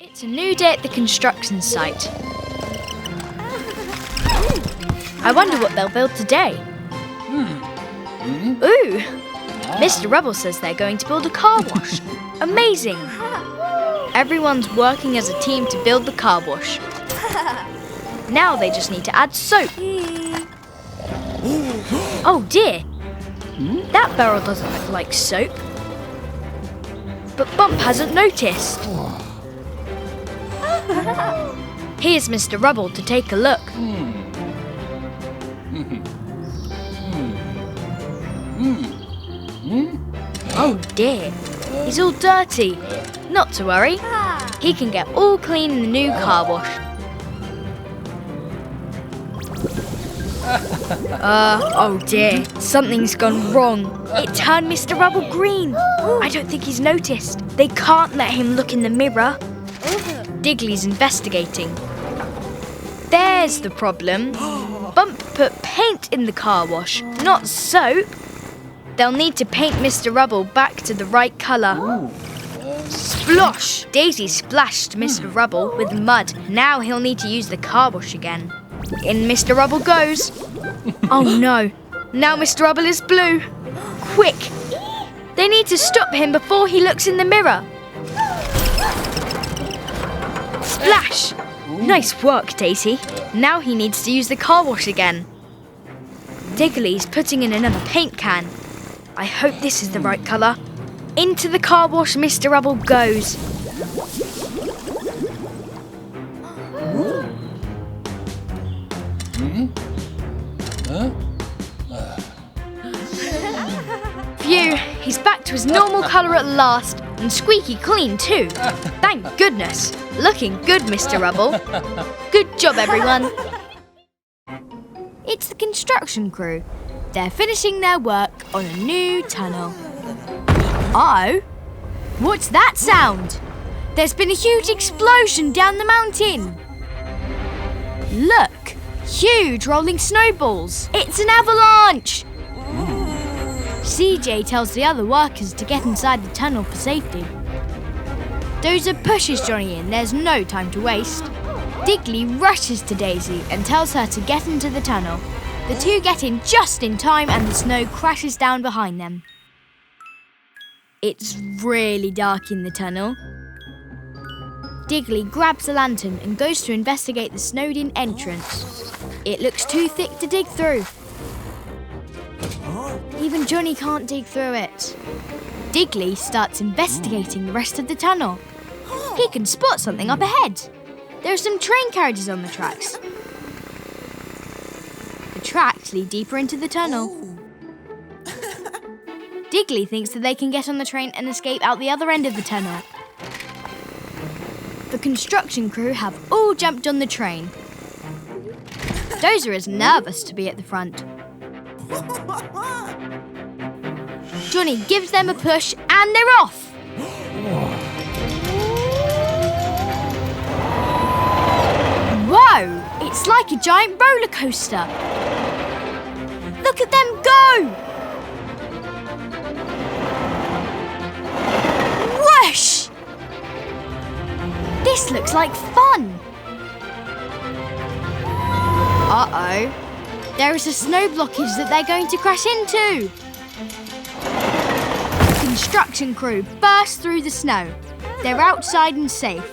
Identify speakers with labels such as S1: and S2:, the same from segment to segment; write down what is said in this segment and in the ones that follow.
S1: It's a new day at the construction site. I wonder what they'll build today. Ooh! Mr. Rubble says they're going to build a car wash. Amazing! Everyone's working as a team to build the car wash. Now they just need to add soap. Oh dear! That barrel doesn't look like soap. But Bump hasn't noticed. Here's Mr. Rubble to take a look. Oh dear, he's all dirty. Not to worry, he can get all clean in the new car wash. Oh dear, something's gone wrong. It turned Mr. Rubble green. I don't think he's noticed. They can't let him look in the mirror. Digley's investigating. There's the problem. Bump put paint in the car wash, not soap. They'll need to paint Mr. Rubble back to the right colour. Splosh! Daisy splashed Mr. Rubble with mud. Now he'll need to use the car wash again. In Mr. Rubble goes. Oh no, now Mr. Rubble is blue. Quick! They need to stop him before he looks in the mirror. Splash! Nice work, Daisy. Now he needs to use the car wash again. Digley's putting in another paint can. I hope this is the right colour. Into the car wash Mr. Rubble goes. Phew, he's back to his normal colour at last, and squeaky clean too. Thank goodness. Looking good, Mr. Rubble. Good job, everyone. It's the construction crew. They're finishing their work on a new tunnel. Uh-oh. What's that sound? There's been a huge explosion down the mountain. Look, huge rolling snowballs. It's an avalanche. CJ tells the other workers to get inside the tunnel for safety. Dozer pushes Johnny in. There's no time to waste. Digley rushes to Daisy and tells her to get into the tunnel. The two get in just in time and the snow crashes down behind them. It's really dark in the tunnel. Digley grabs a lantern and goes to investigate the snowed-in entrance. It looks too thick to dig through. Even Johnny can't dig through it. Digley starts investigating the rest of the tunnel. He can spot something up ahead. There are some train carriages on the tracks. The tracks lead deeper into the tunnel. Digley thinks that they can get on the train and escape out the other end of the tunnel. The construction crew have all jumped on the train. Dozer is nervous to be at the front. Johnny gives them a push and they're off. Whoa! It's like a giant roller coaster. Look at them go! Whoosh! This looks like fun. Uh-oh. There is a snow blockage that they're going to crash into. The construction crew burst through the snow. They're outside and safe.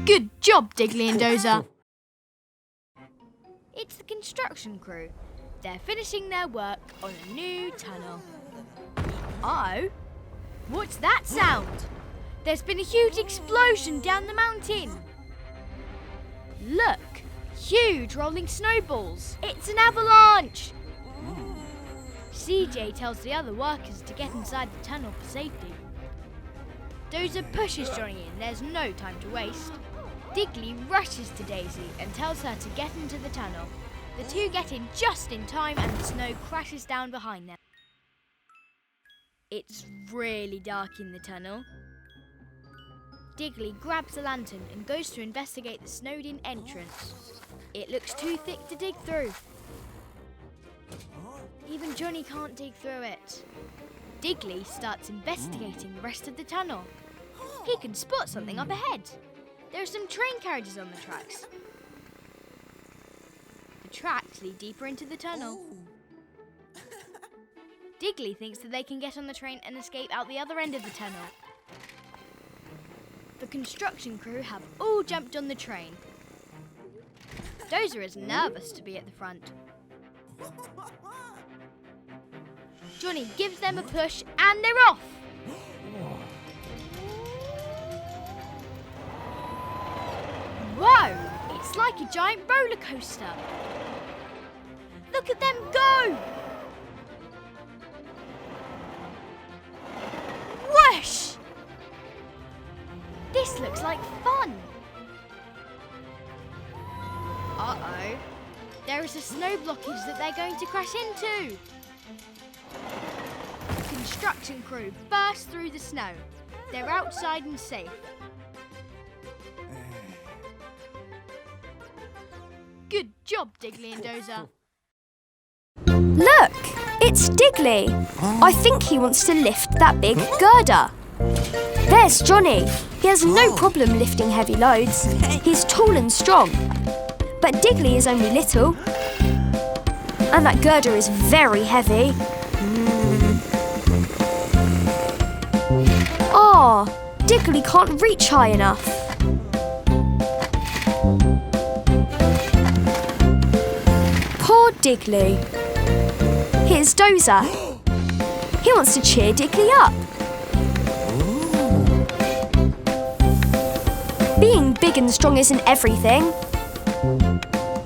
S1: Good job, Digley and Dozer. It's the construction crew. They're finishing their work on a new tunnel. Uh-oh. What's that sound? There's been a huge explosion down the mountain. Look, huge rolling snowballs. It's an avalanche. CJ tells the other workers to get inside the tunnel for safety. Dozer pushes Johnny in. There's no time to waste. Digley rushes to Daisy and tells her to get into the tunnel. The two get in just in time and the snow crashes down behind them. It's really dark in the tunnel. Digley grabs a lantern and goes to investigate the snowed-in entrance. It looks too thick to dig through. Even Johnny can't dig through it. Digley starts investigating the rest of the tunnel. He can spot something up ahead. There are some train carriages on the tracks. The tracks lead deeper into the tunnel. Digley thinks that they can get on the train and escape out the other end of the tunnel. The construction crew have all jumped on the train. Dozer is nervous to be at the front. Johnny gives them a push and they're off! Whoa! It's like a giant roller coaster. Look at them go! Whoosh! This looks like fun. Uh-oh. There is a snow blockage that they're going to crash into. The construction crew burst through the snow. They're outside and safe. Good job, Digley and Dozer.
S2: Look! It's Digley. I think he wants to lift that big girder. There's Johnny. He has no problem lifting heavy loads. He's tall and strong. But Digley is only little. And that girder is very heavy. Ah, Digley can't reach high enough. Poor Digley. Here's Dozer. He wants to cheer Digley up. Being big and strong isn't everything.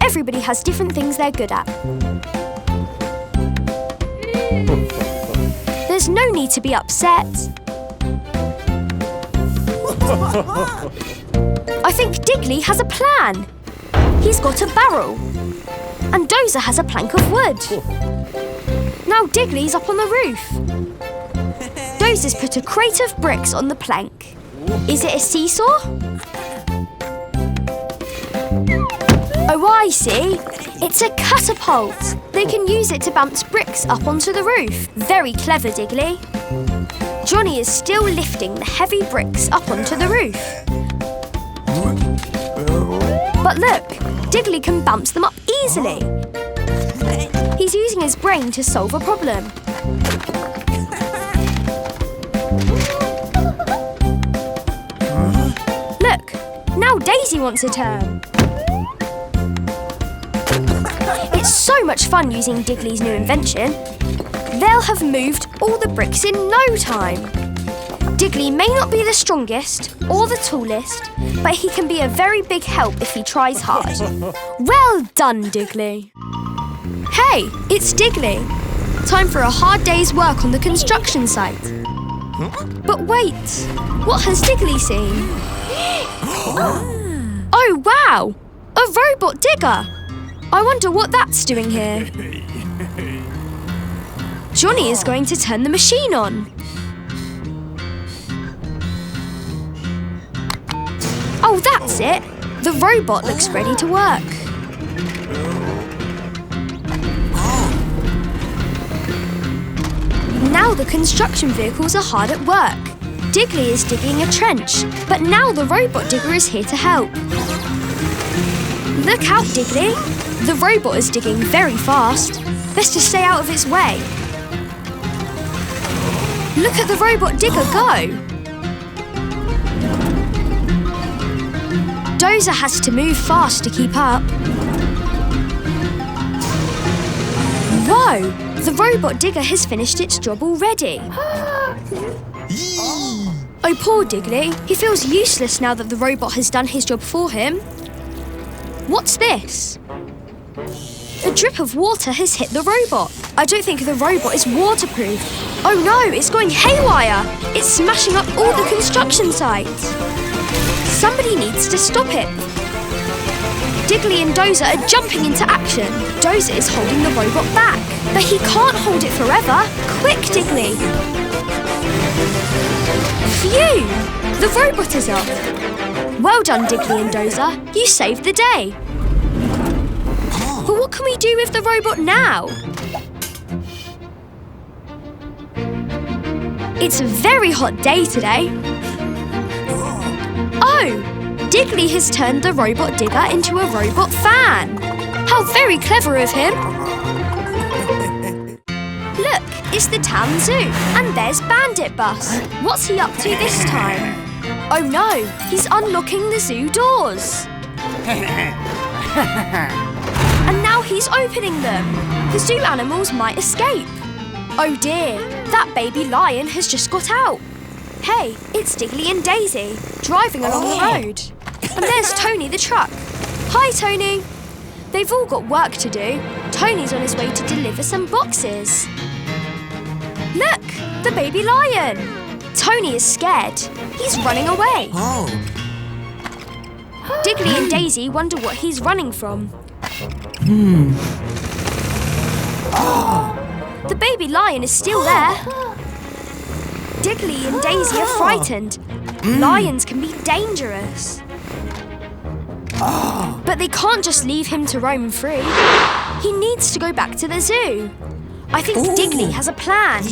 S2: Everybody has different things they're good at. There's no need to be upset. I think Digley has a plan. He's got a barrel. And Dozer has a plank of wood. Now Digley's up on the roof. Dozer's put a crate of bricks on the plank. Is it a seesaw? Oh, I see. It's a catapult. They can use it to bounce bricks up onto the roof. Very clever, Digley. Johnny is still lifting the heavy bricks up onto the roof. But look, Digley can bounce them up easily. He's using his brain to solve a problem. Look, now Daisy wants a turn. It's so much fun using Digley's new invention. They'll have moved all the bricks in no time. Digley may not be the strongest or the tallest, but he can be a very big help if he tries hard. Well done, Digley. Hey, it's Digley. Time for a hard day's work on the construction site. But wait, what has Digley seen? Oh, wow! A robot digger! I wonder what that's doing here. Johnny is going to turn the machine on. Oh, that's it. The robot looks ready to work. Now the construction vehicles are hard at work. Digley is digging a trench, but now the robot digger is here to help. Look out, Digley. The robot is digging very fast. Best to stay out of its way. Look at the robot digger go. Dozer has to move fast to keep up. Whoa! The robot digger has finished its job already. Oh, poor Digley. He feels useless now that the robot has done his job for him. What's this? A drip of water has hit the robot. I don't think the robot is waterproof. Oh no, it's going haywire. It's smashing up all the construction sites. Somebody needs to stop it. Digley and Dozer are jumping into action. Dozer is holding the robot back. But he can't hold it forever. Quick, Digley. Phew! The robot is off. Well done, Digley and Dozer. You saved the day. But what can we do with the robot now? It's a very hot day today. Oh! Digley has turned the robot digger into a robot fan. How very clever of him. Look, it's the town zoo, and there's Bandit Bus. What's he up to this time? Oh no, he's unlocking the zoo doors. And now he's opening them. The zoo animals might escape. Oh dear, that baby lion has just got out. Hey, it's Digley and Dazey, driving along the road. And there's Tony the truck. Hi, Tony. They've all got work to do. Tony's on his way to deliver some boxes. Look, the baby lion. Tony is scared. He's running away. Digley and Dazey wonder what he's running from. The baby lion is still there. Digley and Dazey are frightened. Lions can be dangerous. But they can't just leave him to roam free. He needs to go back to the zoo. I think Digley has a plan.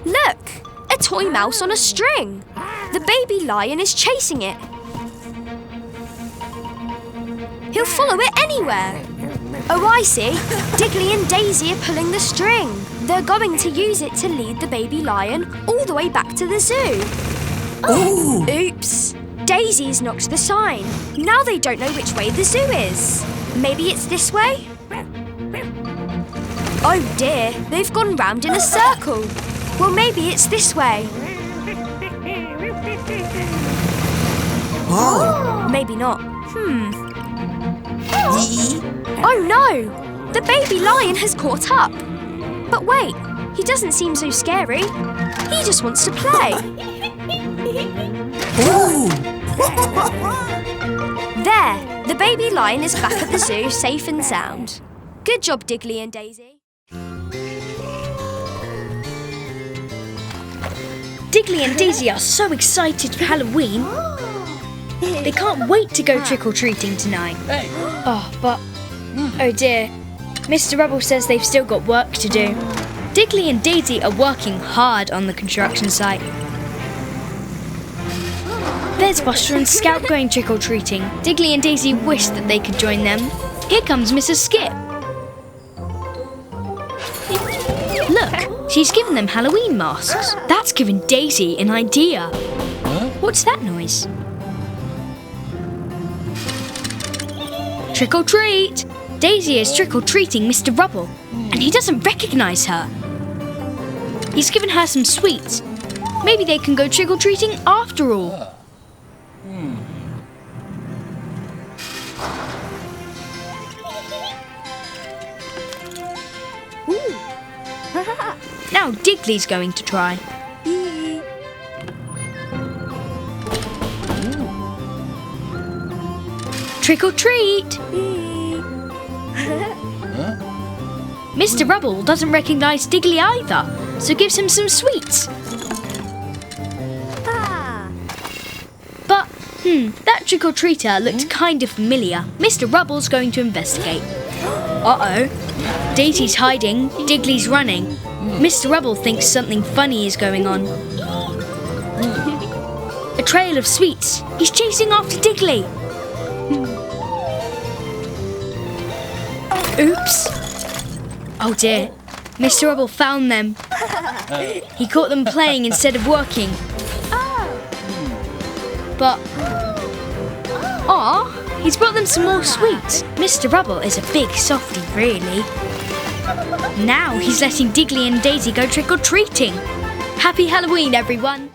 S2: Look, a toy mouse on a string. The baby lion is chasing it. He'll follow it anywhere. Oh, I see. Digley and Dazey are pulling the string. They're going to use it to lead the baby lion all the way back to the zoo. Oops. Daisy's knocked the sign. Now they don't know which way the zoo is. Maybe it's this way? Oh dear, they've gone round in a circle. Well, maybe it's this way. Maybe not. Oh no! The baby lion has caught up. But wait, he doesn't seem so scary. He just wants to play. There, the baby lion is back at the zoo, safe and sound. Good job, Digley and Dazey.
S1: Digley and Dazey are so excited for Halloween. They can't wait to go trick-or-treating tonight. Oh dear. Mr. Rubble says they've still got work to do. Digley and Dazey are working hard on the construction site. There's Buster and Scout going trick-or-treating. Digley and Dazey wish that they could join them. Here comes Mrs. Skip. Look, she's given them Halloween masks. That's given Dazey an idea. What's that noise? Trick or treat! Dazey is trick-or-treating Mr. Rubble, and he doesn't recognise her. He's given her some sweets. Maybe they can go trick-or-treating after all. Now Digley's going to try. Trick or treat! Mr. Rubble doesn't recognise Digley either, so gives him some sweets. But, that trick-or-treater looked kind of familiar. Mr. Rubble's going to investigate. Uh-oh. Daisy's hiding, Digley's running. Mr. Rubble thinks something funny is going on. A trail of sweets. He's chasing after Digley. Oops. Oh dear. Mr. Rubble found them. He caught them playing instead of working. But... he's brought them some more sweets. Mr. Rubble is a big softie, really. Now he's letting Digley and Dazey go trick-or-treating. Happy Halloween, everyone!